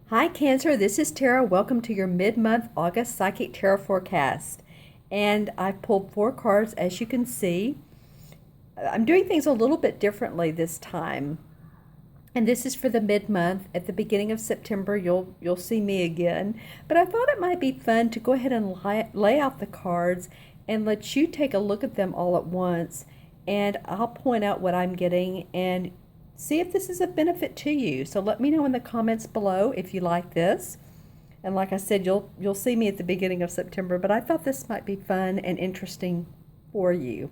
Hi Cancer, this is Tara. Welcome to your mid-month August Psychic Tarot forecast. And I've pulled 4 cards as you can see. I'm doing things a little bit differently this time. And this is for the mid-month. At the beginning of September, you'll see me again. But I thought it might be fun to go ahead and lay out the cards and let you take a look at them all at once. And I'll point out what I'm getting and see if this is of benefit to you. So let me know in the comments below if you like this. And like I said, you'll see me at the beginning of September, but I thought this might be fun and interesting for you.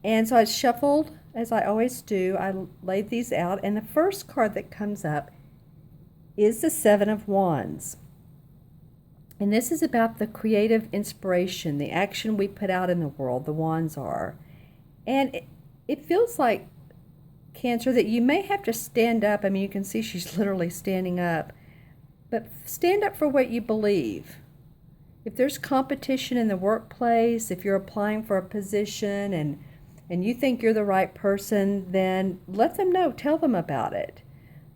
And so I shuffled, as I always do. I laid these out, and the first card that comes up is the Seven of Wands. And this is about the creative inspiration, the action we put out in the world, the wands are. And it feels like, Cancer, that you may have to stand up. I mean, you can see she's literally standing up. But stand up for what you believe. If there's competition in the workplace, if you're applying for a position and you think you're the right person, then let them know. Tell them about it.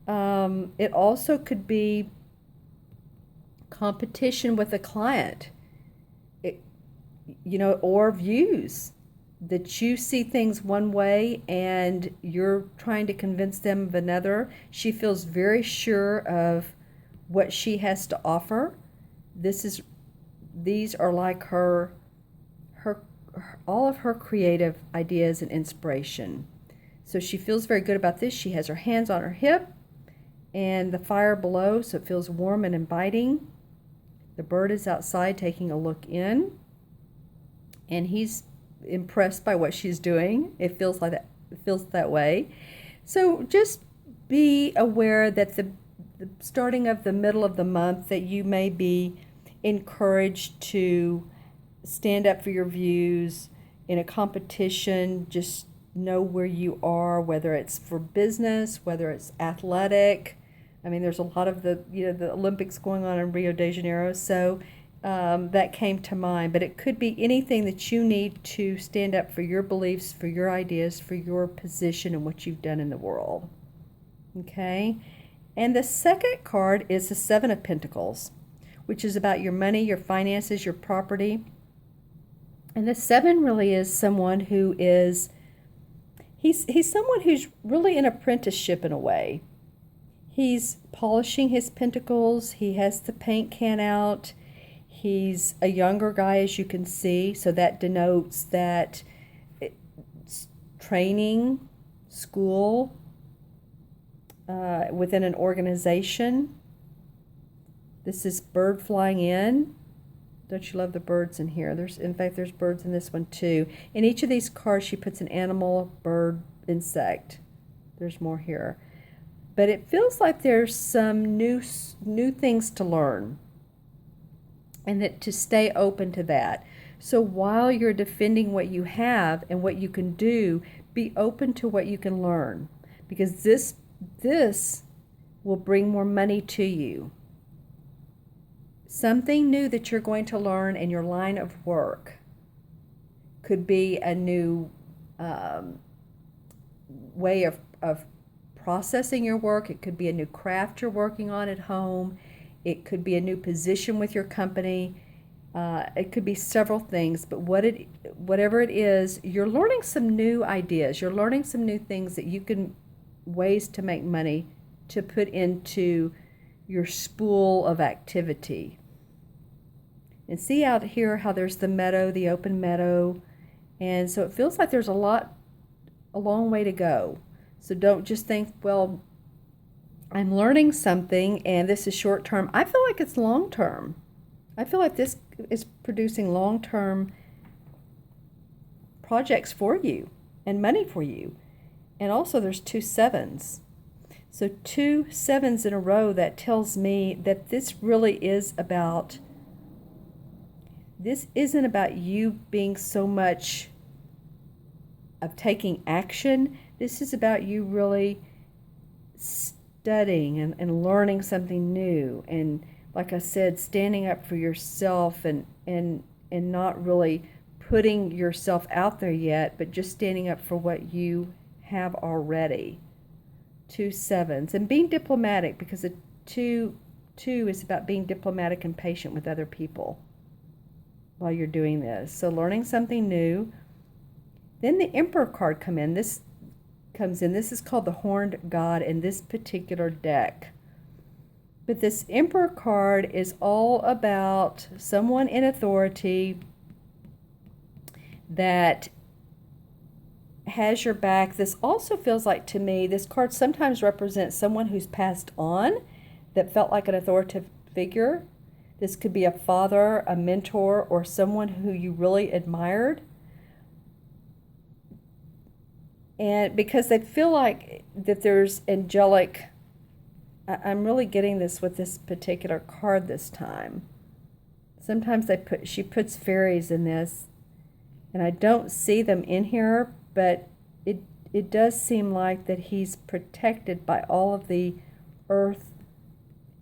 It also could be competition with a client, or views. That you see things one way and you're trying to convince them of another. She feels very sure of what she has to offer. These are like her all of her creative ideas and inspiration. So she feels very good about this. She has her hands on her hip and the fire below, so it feels warm and inviting. The bird is outside taking a look in, and he's impressed by what she's doing. It feels like that. It feels that way. So just be aware that the starting of the middle of the month, that you may be encouraged to stand up for your views in a competition. Just know where you are, whether it's for business, whether it's athletic. I mean, there's a lot of the Olympics going on in Rio de Janeiro, so that came to mind. But it could be anything that you need to stand up for your beliefs, for your ideas, for your position and what you've done in the world. Okay? And the second card is the Seven of Pentacles, which is about your money, your finances, your property. And the seven really is someone who is, he's someone who's really an apprenticeship in a way. He's polishing his pentacles. He has the paint can out. He's a younger guy, as you can see, so that denotes that training, school, within an organization. This is bird flying in. Don't you love the birds in here? In fact, there's birds in this one too. In each of these cards, she puts an animal, bird, insect. There's more here. But it feels like there's some new things to learn, and that to stay open to that. So while you're defending what you have and what you can do, be open to what you can learn, because this will bring more money to you. Something new that you're going to learn in your line of work could be a new way of processing your work. It could be a new craft you're working on at home. It could be a new position with your company. It could be several things, but whatever it is, you're learning some new ideas. You're learning some new things that you can, ways to make money to put into your spool of activity. And see out here how there's the meadow, the open meadow. And so it feels like there's a long way to go. So don't just think, well, I'm learning something and this is short term. I feel like it's long term. I feel like this is producing long term projects for you and money for you. And also there's 2 sevens. So 2 sevens in a row, that tells me that this isn't about you being so much of taking action. This is about you really studying and learning something new, and like I said, standing up for yourself and not really putting yourself out there yet, but just standing up for what you have already. 2 sevens, and being diplomatic, because the 2 2 is about being diplomatic and patient with other people while you're doing this. So learning something new. Then the Emperor card comes in. This is called the Horned God in this particular deck. But this Emperor card is all about someone in authority that has your back. This also feels like, to me, this card sometimes represents someone who's passed on that felt like an authoritative figure. This could be a father, a mentor, or someone who you really admired. And because they feel like that there's angelic, I'm really getting this with this particular card this time. Sometimes she puts fairies in this, and I don't see them in here, but it does seem like that he's protected by all of the earth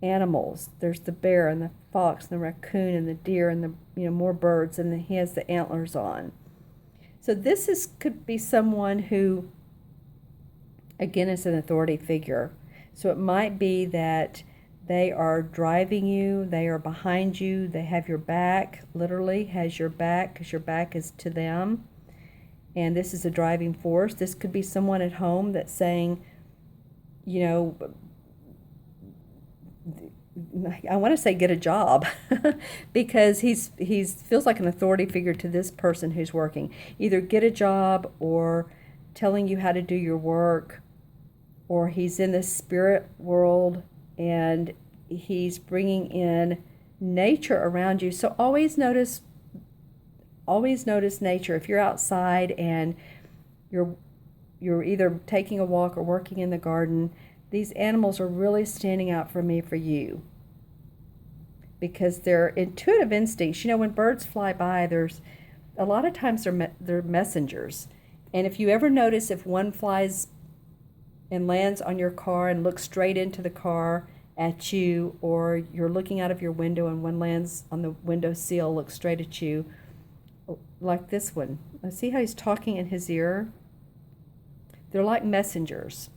animals. There's the bear and the fox and the raccoon and the deer and the more birds, and he has the antlers on. So this could be someone who, again, is an authority figure. So it might be that they are driving you, they are behind you, they have your back, literally has your back, because your back is to them. And this is a driving force. This could be someone at home that's saying, I want to say get a job because he feels like an authority figure to this person who's working. Either get a job or telling you how to do your work, or he's in the spirit world and he's bringing in nature around you. So always notice nature. If you're outside and you're either taking a walk or working in the garden, these animals are really standing out for you because they're intuitive instincts. When birds fly by, there's a lot of times they're messengers. And if you ever notice, if one flies and lands on your car and looks straight into the car at you, or you're looking out of your window and one lands on the window sill, looks straight at you, like this one. See how he's talking in his ear? They're like messengers.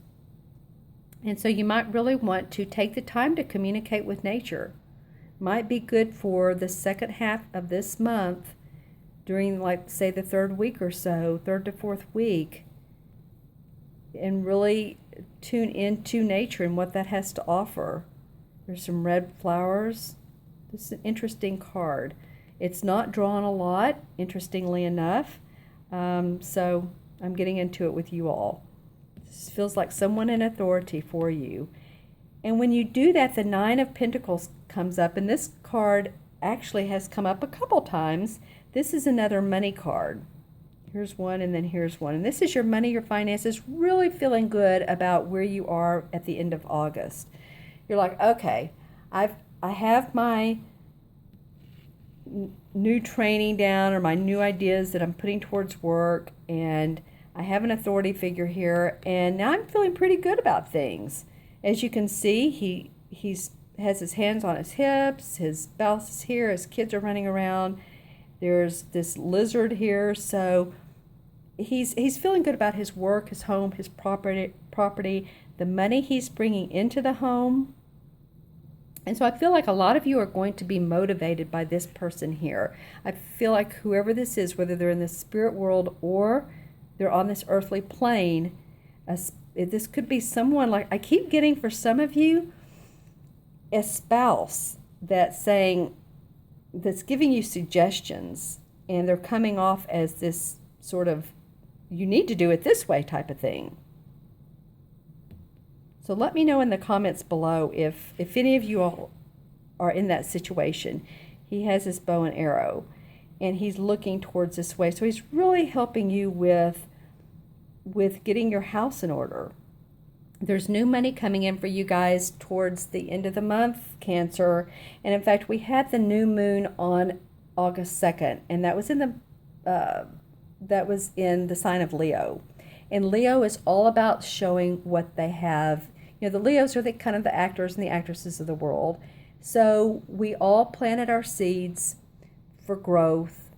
And so you might really want to take the time to communicate with nature. Might be good for the second half of this month, during, like, say, the third week or so, third to fourth week, and really tune into nature and what that has to offer. There's some red flowers. This is an interesting card. It's not drawn a lot, interestingly enough, so I'm getting into it with you all. This feels like someone in authority for you. And when you do that, the Nine of Pentacles comes up, and this card actually has come up a couple times. This is another money card. Here's one, and then here's one. And this is your money, your finances, really feeling good about where you are at the end of August. You're like, okay, I have my new training down, or my new ideas that I'm putting towards work, and I have an authority figure here, and now I'm feeling pretty good about things. As you can see, he has his hands on his hips, his spouse is here, his kids are running around. There's this lizard here, so he's feeling good about his work, his home, his property, the money he's bringing into the home. And so I feel like a lot of you are going to be motivated by this person here. I feel like whoever this is, whether they're in the spirit world or they're on this earthly plane, this could be someone, like I keep getting for some of you, a spouse that's giving you suggestions, and they're coming off as this sort of, you need to do it this way type of thing. So let me know in the comments below if any of you all are in that situation. He has his bow and arrow, and he's looking towards this way. So he's really helping you with getting your house in order. There's new money coming in for you guys towards the end of the month, Cancer. And in fact, we had the new moon on August 2nd, and that was in the sign of Leo. And Leo is all about showing what they have. The Leos are the kind of the actors and the actresses of the world. So we all planted our seeds for growth,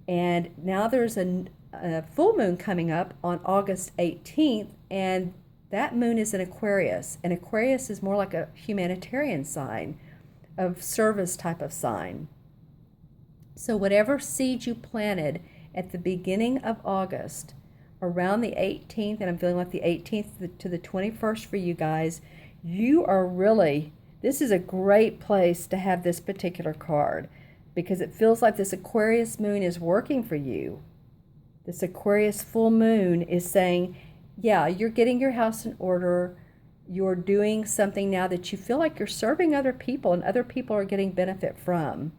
and now there's a full moon coming up on August 18th, and that moon is in Aquarius, and Aquarius is more like a humanitarian sign. of service type of sign. So whatever seed you planted at the beginning of August, around the 18th, and I'm feeling like the 18th to the 21st for you guys, you are really, this is a great place to have this particular card, because it feels like this Aquarius moon is working for you. This Aquarius full moon is saying, yeah, you're getting your house in order. You're doing something now that you feel like you're serving other people and other people are getting benefit from.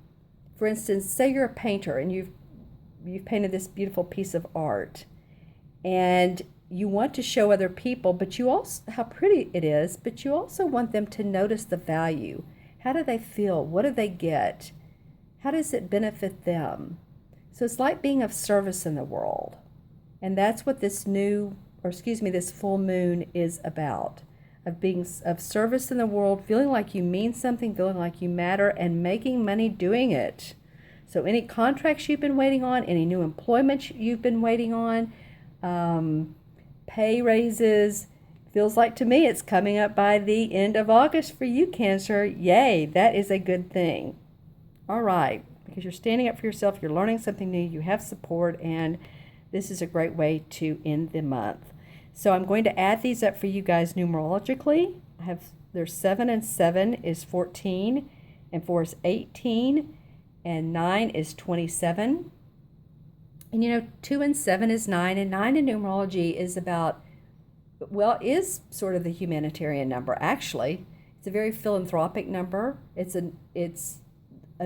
For instance, say you're a painter and you've painted this beautiful piece of art and you want to show other people, but you also, how pretty it is, but you also want them to notice the value. How do they feel? What do they get? How does it benefit them? So it's like being of service in the world. And that's what this this full moon is about. Of being of service in the world, feeling like you mean something, feeling like you matter, and making money doing it. So any contracts you've been waiting on, any new employment you've been waiting on, pay raises, feels like to me it's coming up by the end of August for you, Cancer. Yay, that is a good thing. All right, because you're standing up for yourself, you're learning something new, you have support, and this is a great way to end the month. So I'm going to add these up for you guys numerologically. There's 7 and 7 is 14, and 4 is 18, and 9 is 27. And 2 and 7 is 9, and 9 in numerology is about, is sort of the humanitarian number, actually. It's a very philanthropic number. It's a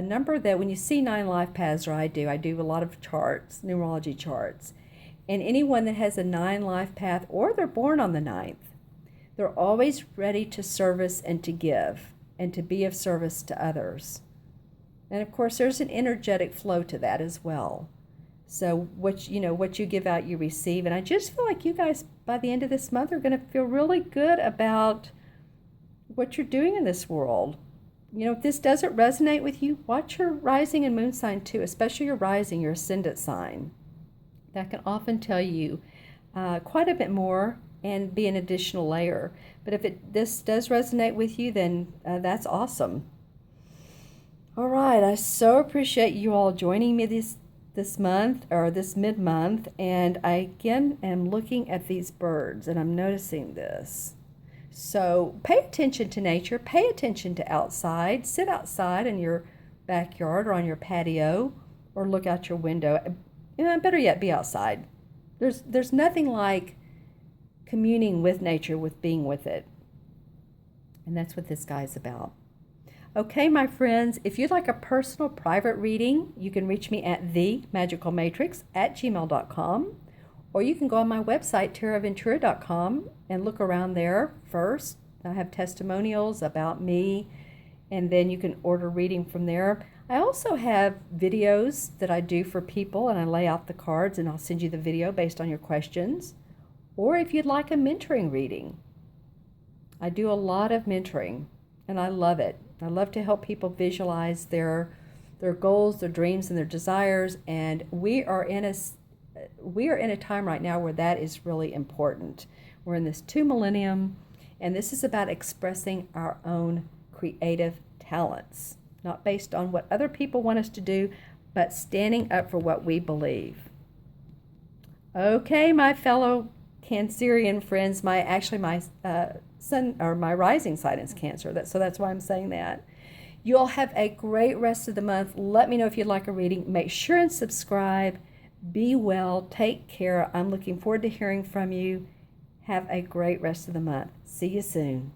number that when you see 9 life paths, or I do a lot of charts, numerology charts. And anyone that has a 9 life path, or they're born on the 9th, they're always ready to service and to give and to be of service to others. And of course, there's an energetic flow to that as well. So what you give out, you receive. And I just feel like you guys, by the end of this month, are going to feel really good about what you're doing in this world. If this doesn't resonate with you, watch your rising and moon sign too, especially your rising, your ascendant sign. That can often tell you quite a bit more and be an additional layer. But if this does resonate with you, then that's awesome. All right, I so appreciate you all joining me this month, or this mid-month, and I again am looking at these birds and I'm noticing this. So pay attention to nature, pay attention to outside, sit outside in your backyard or on your patio, or look out your window. Better yet, be outside. There's nothing like communing with nature, with being with it. And that's what this guy's about. Okay, my friends, if you'd like a personal private reading, you can reach me at themagicalmatrix@gmail.com, or you can go on my website, taraventura.com, and look around there first. I have testimonials about me, and then you can order reading from there. I also have videos that I do for people, and I lay out the cards, and I'll send you the video based on your questions. Or if you'd like a mentoring reading, I do a lot of mentoring, and I love it. I love to help people visualize their goals, their dreams, and their desires. And we are in a time right now where that is really important. We're in this 2 millennium, and this is about expressing our own creative talents, not based on what other people want us to do, but standing up for what we believe. Okay, my fellow Cancerian friends, my sun, or my rising sign is Cancer, so that's why I'm saying that. You all have a great rest of the month. Let me know if you'd like a reading. Make sure and subscribe. Be well. Take care. I'm looking forward to hearing from you. Have a great rest of the month. See you soon.